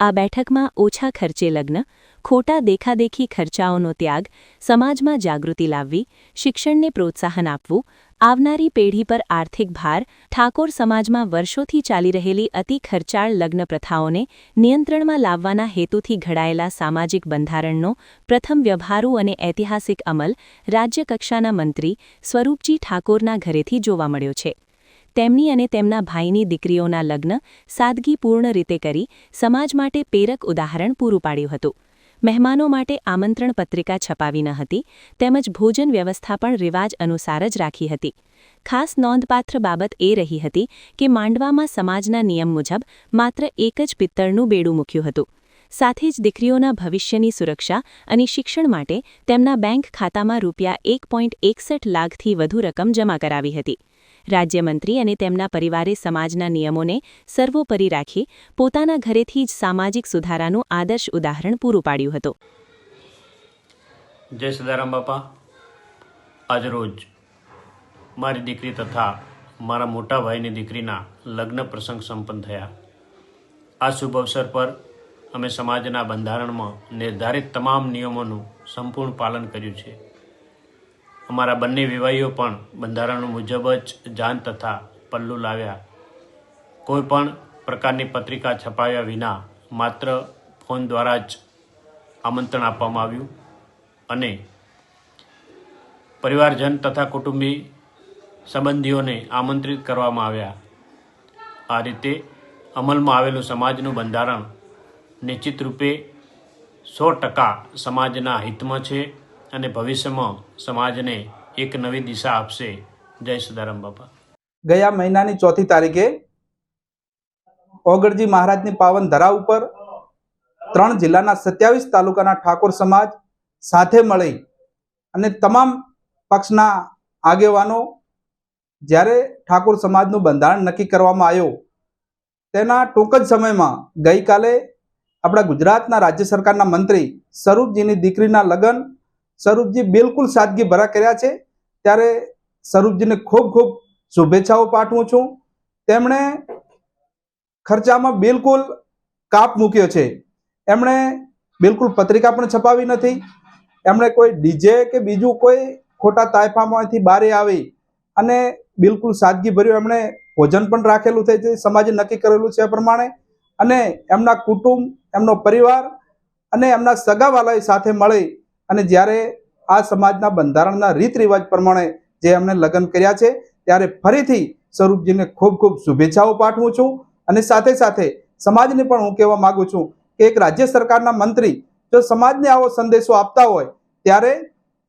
આ બેઠકમાં ઓછા ખર્ચે લગ્ન, ખોટા દેખાદેખી ખર્ચાઓનો ત્યાગ, સમાજમાં જાગૃતિ લાવવી, શિક્ષણને પ્રોત્સાહન આપવું, આવનારી પેઢી પર આર્થિક ભાર, ઠાકોર સમાજમાં વર્ષોથી ચાલી રહેલી અતિ ખર્ચાળ લગ્ન પ્રથાઓને નિયંત્રણમાં લાવવાના હેતુથી ઘડાયેલા સામાજિક બંધારણનો પ્રથમ વ્યવહારુ અને ઐતિહાસિક અમલ રાજ્યકક્ષાના મંત્રી સ્વરૂપજી ઠાકોરના ઘરેથી જોવા મળ્યો છે. તેમની અને તેમના ભાઈની દીકરીઓના લગ્ન સાદગીપૂર્ણ રીતે કરી સમાજ માટે પ્રેરક ઉદાહરણ પૂરું પાડ્યું હતું. મહેમાનો માટે આમંત્રણ પત્રિકા છપાવી ન હતી, તેમજ ભોજન વ્યવસ્થા પણ રિવાજ અનુસાર જ રાખી હતી. ખાસ નોંધપાત્ર બાબત એ રહી હતી કે માંડવામાં સમાજના નિયમ મુજબ માત્ર એક જ પિત્તળનું બેડું મૂક્યું હતું. સાથે જ દીકરીઓના ભવિષ્યની સુરક્ષા અને શિક્ષણ માટે તેમના બેંક ખાતામાં ₹1.61 લાખથી વધુ રકમ જમા કરાવી હતી. રાજ્યમંત્રી અને તેમના પરિવારે સમાજના નિયમોને સર્વોપરી રાખી પોતાના ઘરેથી જ સામાજિક સુધારાનું આદર્શ ઉદાહરણ પૂરું પાડ્યું હતું. જય સદારામ બાપા. આજરોજ મારી દીકરી તથા મારા મોટા ભાઈની દીકરીના લગ્ન પ્રસંગ સંપન્ન થયા. આ શુભ અવસર પર અમે સમાજના બંધારણમાં નિર્ધારિત તમામ નિયમોનું સંપૂર્ણ પાલન કર્યું છે. અમારા બંને વિવાહીઓ પણ બંધારણ મુજબ જ જાન તથા પલ્લું લાવ્યા. કોઈ પણ પ્રકારની પત્રિકા છપાવ્યા વિના માત્ર ફોન દ્વારા જ આમંત્રણ આપવામાં આવ્યું અને પરિવારજન તથા કુટુંબી સંબંધીઓને આમંત્રિત કરવામાં આવ્યા. આ રીતે અમલમાં આવેલું સમાજનું બંધારણ નિશ્ચિત રૂપે 100% સમાજના હિતમાં છે અને ભવિષ્યમાં સમાજને એક નવી દિશા આપશે. જય સદારામ બાપા. ગયા મહિનાની 4મી તારીખે ઓગળજી મહારાજની પાવન ધરા ઉપર 3 જિલ્લાના 27 તાલુકાના ઠાકોર સમાજ સાથે મળી અને તમામ પક્ષના આગેવાનો જ્યારે ઠાકોર સમાજનું બંધારણ નક્કી કરવામાં આવ્યું તેના ટૂંક જ સમયમાં ગઈકાલે આપણા ગુજરાતના રાજ્ય સરકારના મંત્રી સ્વરૂપજીની દીકરીના લગ્ન સ્વરૂપજી બિલકુલ સાદગી ભરા કર્યા છે, ત્યારે સ્વરૂપજીને ખૂબ ખૂબ શુભેચ્છાઓ પાઠવું છું. તેમણે ખર્ચામાં બિલકુલ કાપ મૂક્યો છે. એમણે બિલકુલ પત્રિકા પણ છપાવી નથી. એમણે કોઈ ડીજે કે બીજું કોઈ ખોટા તાયફામાંથી બારે આવી અને બિલકુલ સાદગી ભર્યું એમણે ભોજન પણ રાખેલું છે, જે સમાજે નક્કી કરેલું છે એ પ્રમાણે, અને એમના કુટુંબ, એમનો પરિવાર અને એમના સગાવાલાએ સાથે મળી અને જ્યારે આ સમાજના બંધારણના રીત રિવાજ પ્રમાણે જે એમણે લગ્ન કર્યા છે, ત્યારે ફરીથી સ્વરૂપજીને ખૂબ ખૂબ શુભેચ્છાઓ પાઠવું છું. અને સાથે સાથે સમાજને પણ હું કહેવા માંગુ છું કે એક રાજ્ય સરકારના મંત્રી જો સમાજને આવો સંદેશો આપતા હોય ત્યારે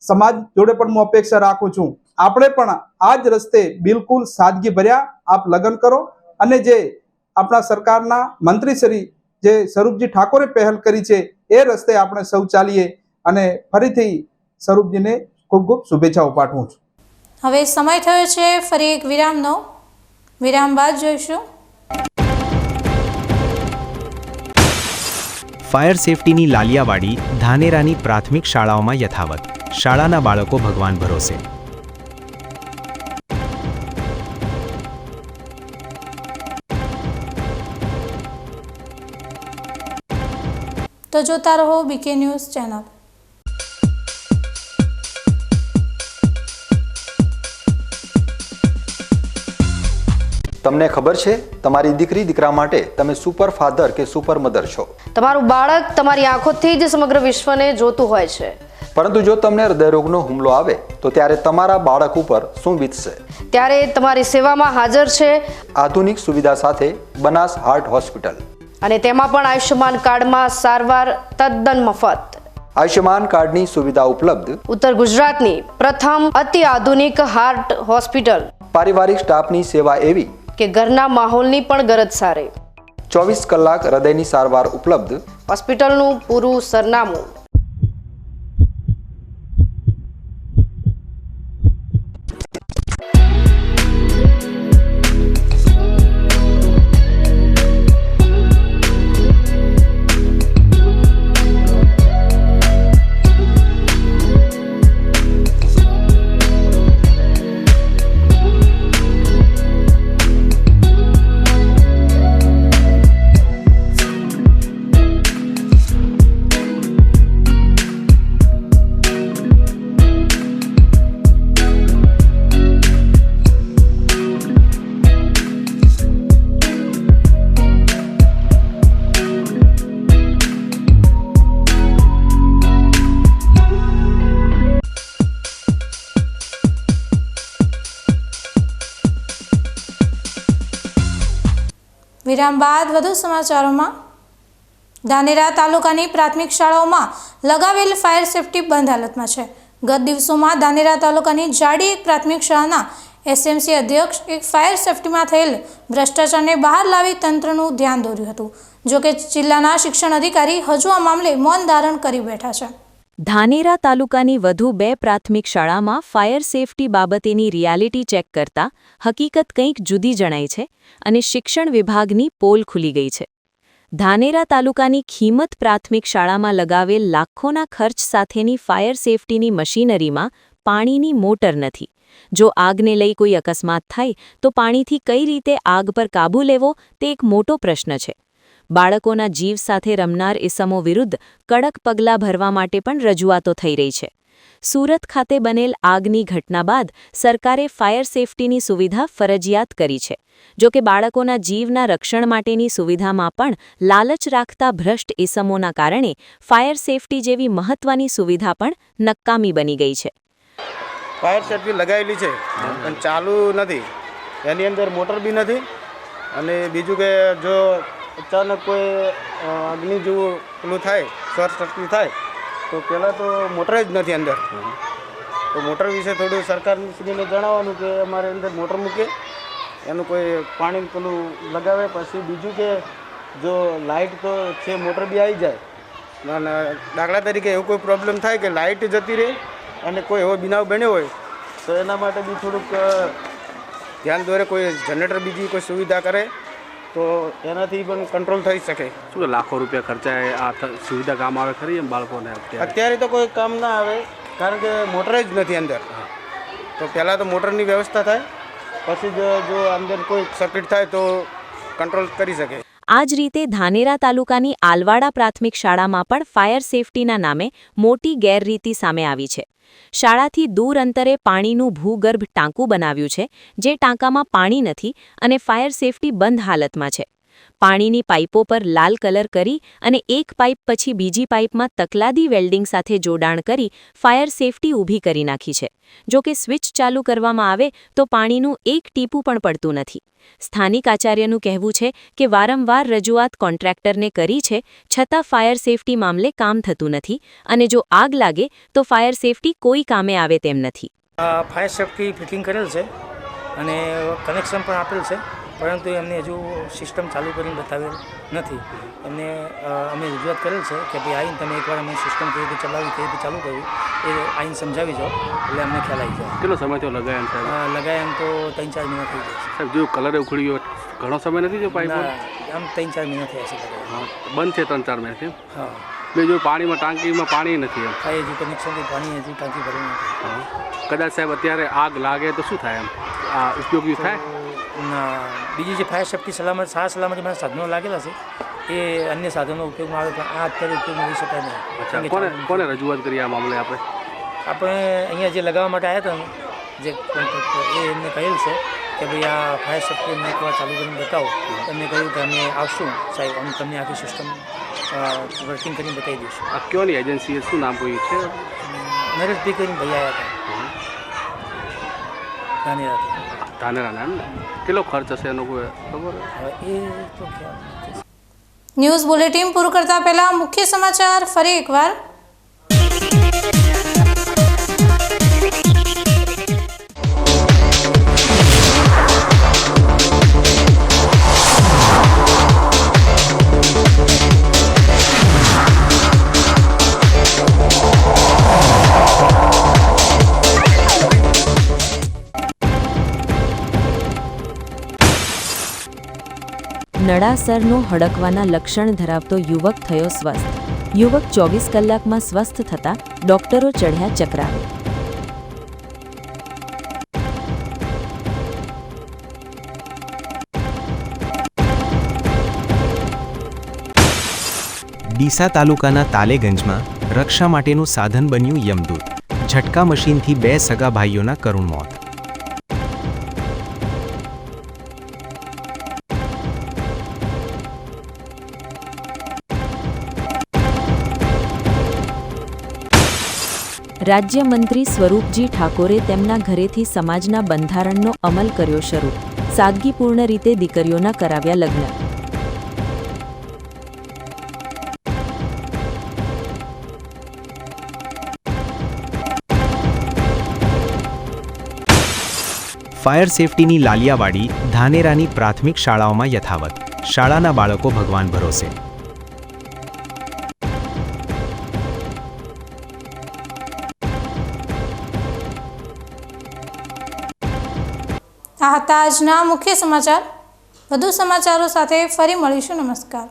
સમાજ જોડે પણ હું અપેક્ષા રાખું છું આપણે પણ આ જ રસ્તે બિલકુલ સાદગી ભર્યા આપ લગ્ન કરો. અને જે આપણા સરકારના મંત્રી શ્રી જે સ્વરૂપજી ઠાકોરે પહેલ કરી છે એ રસ્તે આપણે સૌ ચાલીએ. અને ફરીથી સ્વરૂપજીને ખૂબ ખૂબ શુભેચ્છાઓ પાઠવું છું. હવે સમય થયો છે ફરી એક વિરામનો. વિરામ બાદ જોઈશું ફાયર સેફટીની લાલિયાવાડી ધાનેરાની પ્રાથમિક શાળાઓમાં યથાવત. શાળાના બાળકો ભગવાન ભરોસે. તો જોતા રહો બીકે ન્યૂઝ ચેનલ. તમને ખબર છે તમારી દીકરી દીકરા માટે તમે સુપર ફાધર કે સુપર મધર છો. તમારું બાળક તમારી આંખોથી જ સમગ્ર વિશ્વને જોતું હોય છે. પરંતુ જો તમને હૃદયરોગનો હુમલો આવે તો ત્યારે તમારા બાળક ઉપર શું વીતશે? ત્યારે તમારી સેવામાં હાજર છે આધુનિક સુવિધા સાથે બનાસ હાર્ટ હોસ્પિટલ. અને તેમાં પણ આયુષ્યમાન કાર્ડમાં સારવાર તદ્દન મફત. આયુષ્યમાન કાર્ડની સુવિધા ઉપલબ્ધ. ઉત્તર ગુજરાતની પ્રથમ અતિ આધુનિક હાર્ટ હોસ્પિટલ. પારિવારિક સ્ટાફની સેવા એવી કે ઘરના માહોલની પણ ગરજ સારે. 24 કલાક હૃદયની સારવાર ઉપલબ્ધ. હોસ્પિટલનું પૂરું સરનામું. વિરામ બાદ વધુ સમાચારોમાં. ધાનેરા તાલુકાની પ્રાથમિક શાળાઓમાં લગાવેલ ફાયર સેફટી બંધ હાલતમાં છે. ગત દિવસોમાં ધાનેરા તાલુકાની જાડી એક પ્રાથમિક શાળાના એસએમસી અધ્યક્ષ એક ફાયર સેફટીમાં થયેલ ભ્રષ્ટાચારને બહાર લાવી તંત્રનું ધ્યાન દોર્યું હતું. જોકે જિલ્લાના શિક્ષણ અધિકારી હજુ આ મામલે મૌન ધારણ કરી બેઠા છે. ધાનેરા તાલુકાની વધુ 2 પ્રાથમિક શાળામાં ફાયર સેફટી બાબતેની રિયાલિટી ચેક કરતા હકીકત કંઈક જુદી જણાય છે અને શિક્ષણ વિભાગની પોલ ખુલી ગઈ છે. ધાનેરા તાલુકાની ખીમત પ્રાથમિક શાળામાં લગાવેલ લાખોના ખર્ચ સાથેની ફાયર સેફટીની મશીનરીમાં પાણીની મોટર નથી. જો આગને લઈ કોઈ અકસ્માત થાય તો પાણીથી કઈ રીતે આગ પર કાબૂ લેવો તે એક મોટો પ્રશ્ન છે. બાળકોના જીવ સાથે રમનાર ઇસમો વિરુદ્ધ કડક પગલાં ભરવા માટે પણ રજૂઆતો થઈ રહી છે. સુરત ખાતે બનેલ આગની ઘટના બાદ સરકારે ફાયર સેફટીની સુવિધા ફરજિયાત કરી છે. જો કે બાળકોના જીવના રક્ષણ માટેની સુવિધામાં પણ લાલચ રાખતા ભ્રષ્ટ ઇસમોના કારણે ફાયર સેફટી જેવી મહત્વની સુવિધા પણ નકામી બની ગઈ છે. ફાયર સેફટી લગાવેલી છે પણ ચાલુ નથી, એની અંદર મોટર બી નથી. અને બીજું કે જો અચાનક કોઈ અગ્નિ જેવું પેલું થાય, શોર્ટ સર્કિટ થાય તો પહેલાં તો મોટર જ નથી અંદર. તો મોટર વિશે થોડું સરકારશ્રીને જણાવવાનું કે અમારે અંદર મોટર મૂકે, એનું કોઈ પાણી પેલું લગાવે. પછી બીજું કે જો લાઇટ તો છે, મોટર બી આવી જાય અને દાખલા તરીકે એવું કોઈ પ્રોબ્લેમ થાય કે લાઇટ જતી રહે અને કોઈ એવો બનાવ બન્યો હોય તો એના માટે બી થોડુંક ધ્યાન દોરે, કોઈ જનરેટર બીજી કોઈ સુવિધા કરે તો એનાથી પણ કંટ્રોલ થઈ શકે. શું લાખો રૂપિયા ખર્ચાય આ સુવિધા કામ આવે ખરી એમ બાળકોને? અત્યારે તો કોઈ કામ ના આવે, કારણ કે મોટર જ નથી અંદર. તો પહેલાં તો મોટરની વ્યવસ્થા થાય, પછી જો અંદર કોઈ સર્કિટ થાય તો કંટ્રોલ કરી શકે. આ જ રીતે ધાનેરા તાલુકાની આલવાડા પ્રાથમિક શાળામાં પણ ફાયર સેફટીના નામે મોટી ગેરરીતિ સામે આવી છે. શાળાથી દૂર અંતરે પાણીનું ભૂગર્ભ ટાંકું બનાવ્યું છે, જે ટાંકામાં પાણી નથી અને ફાયર સેફટી બંધ હાલતમાં છે. પાણીની પાઇપો પર લાલ કલર કરી અને એક પાઇપ પછી બીજી પાઇપમાં તકલાદી વેલ્ડિંગ સાથે જોડાણ કરી ફાયર સેફટી ઊભી કરી નાખી છે. જો કે સ્વિચ ચાલુ કરવામાં આવે તો પાણીનું એક ટીપું પણ પડતું નથી. સ્થાનિક આચાર્યનું કહેવું છે કે વારંવાર રજૂઆત કોન્ટ્રાક્ટરને કરી છે, છતાં ફાયર સેફટી મામલે કામ થતું નથી અને જો આગ લાગે તો ફાયર સેફટી કોઈ કામે આવે તેમ નથી. ફાયર સેફટી ફિટિંગ કરેલ છે અને કનેક્શન પણ આપેલ છે, પરંતુ એમને હજુ સિસ્ટમ ચાલુ કરીને બતાવેલ નથી. એમને અમે રજૂઆત કરેલ છે કે ભાઈ આવીને તમે એકવાર અમે સિસ્ટમ કેવી રીતે ચલાવી, કેવી રીતે ચાલુ કરવી એ આવીને સમજાવી જાઓ એટલે અમને ખ્યાલ આવી જાય. કેટલો સમય થયો લગાવ્યા સાહેબ? લગાવ્યા એમ તો 3-4 મહિના થઈ જાય છે સાહેબ. જો કલર ઉખડી ગયો ઘણો સમય નથી જો પાઇપ? આમ 3-4 મહિના થયા છે લગાવ્યા. બંધ છે 3-4 મહિનાથી? હા. બીજું પાણીમાં ટાંકીમાં પાણી નથી એમ? હા, હજુ કનેક્શનથી પાણી હજુ ટાંકી ભરી નથી. કદાચ સાહેબ અત્યારે આગ લાગે તો શું થાય? એમ આ ઉપયોગી થાય? બીજી જે ફાયર સેફટી સલામતી માટે સાધનો લાગેલા છે એ અન્ય સાધનો ઉપયોગમાં આવે, પણ આ અત્યારે ઉપયોગમાં લઈ શકાય નહીં. કોને રજૂઆત કરી આ મામલે? આપણે અહીંયા જે લગાવવા માટે આવ્યા હતા જે કોન્ટ્રાક્ટર એ એમને કહેલ છે કે ભાઈ આ ફાયર સેફટી એમને એકવાર ચાલુ કરીને બતાવો. એમને કહ્યું કે અમે આવશું સાહેબ, અમે તમને આખી સિસ્ટમ વર્કિંગ કરીને બતાવી દઈશું. આ કયોની એજન્સી શું નામ કોઈ છે? નરેશભાઈ કરીને ભાઈ આવ્યા હતા ધાનેરાના. એમ કેટલો ખર્ચ હશે એનો કોઈ ખબર? એ તો ખ્યાલ. ન્યૂઝ બુલેટિન પૂરું કરતા પહેલા મુખ્ય સમાચાર ફરી એકવાર. નળાસરનો હડકવાના લક્ષણ ધરાવતો યુવક થયો સ્વસ્થ. યુવક 24 કલાકમાં સ્વસ્થ થતા ડોક્ટરો ચઢ્યા ચક્રાવે. ડીસા તાલુકાના તાલેગંજમાં રક્ષા માટેનું સાધન બન્યું યમદૂત. ઝટકા મશીનથી 2 સગા ભાઈઓના કરુણ મોત. રાજ્યમંત્રી સ્વરૂપજી ઠાકોરે તેમના ઘરેથી સમાજના બંધારણનો અમલ કર્યો શરૂ. સાદગીપૂર્ણ રીતે દીકરીઓના કરાવ્યા લગ્ન. ફાયર સેફટીની લાલિયાવાડી ધાનેરાની પ્રાથમિક શાળાઓમાં યથાવત. શાળાના બાળકો ભગવાન ભરોસે. આ હતા આજના મુખ્ય સમાચાર. વધુ સમાચારો સાથે ફરી મળીશું. નમસ્કાર.